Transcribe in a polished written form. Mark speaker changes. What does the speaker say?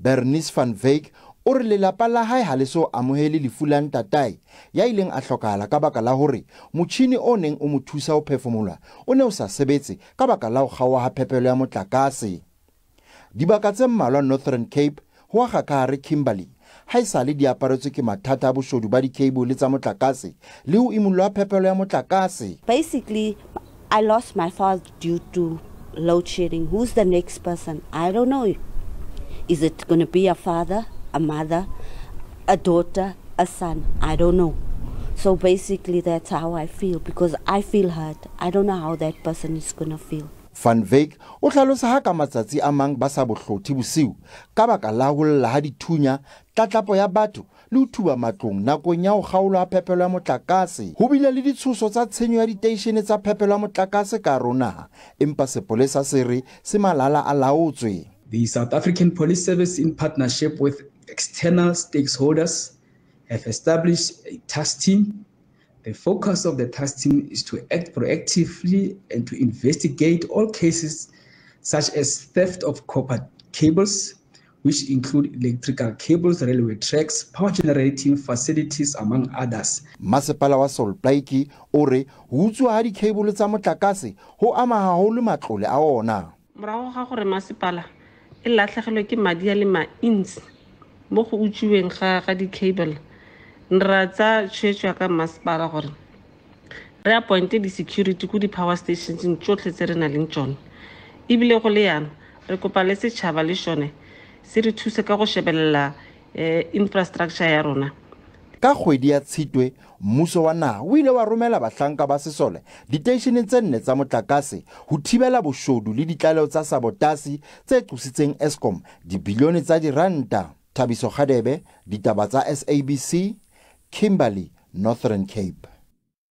Speaker 1: Bernice van Wyk o re lelapa la hae ha le so amohele lefu la ntatae ya ileng a hlokahala ka baka la hore motjhini o neng o mo thusa ho phefumoloha o ne o sa sebetse ka baka la ho kgaoha ha phepelo ya motlakase. Dibaka tse mmalwa Northern Cape ho a gakare Kimberley ha esale di aparetswe ke mathata a boshodu ba dikhebole tsa motlakase le ho imolwa phepelo ya motlakase.
Speaker 2: Basically, I lost my father due to load shedding. Who's the next person? I don't know. Is it going to be a father, a mother, a daughter, a son? I don't know. So basically that's how I feel, because I feel hurt. I don't know how that person is going to feel.
Speaker 1: Van Wyk o hlalosa ha ka matsatsi a mang ba sa bohlothi bosiu ka baka la ho lla ha dithunya, tlatlapo ya batho le ho thuba matlong nakong ya ho kgaolwa ha phepelo ya motlakase. Ho bile le ditshoso tsa tshenyo ya diteishene tsa phepelo ya motlakase ka rona, empa sepolesa se re se malala a laotswe.
Speaker 3: The South African Police Service, in partnership with external stakeholders, have established a task team. The focus of the task team is to act proactively and to investigate all cases such as theft of copper cables, which include electrical cables, railway tracks, power generating facilities, among others.
Speaker 1: Mmasepala wa Solplaiki o re ho utswiwa ha dikhebole tsa motlakase ho ama haholo matlole a ona.
Speaker 4: Morago ga gore mmasepala e latlhegelwe ke madi a le mantsi mo go utswiweng ga dikhebole, nra tsa tshwetso ka mmasepala gore re appointe di-security ko di-power stations tsotlhe tse re nang le tsone. Ebile go le yana re kopa le setšhaba le sone se re thuse ka go shebelela infrastructure ya rona.
Speaker 1: Ka kgwedi ya Tshitwe, mmuso wa naha o ile wa romela bahlanka ba sesole diteisheneng tse 4 tsa motlakase ho thibela boshodu le ditlaleo tsa sabotasi tse qositseng Eskom dibilione tsa diranta. Thabiso Khadebe, Ditaba tsa SABC, Kimberley, Northern Cape.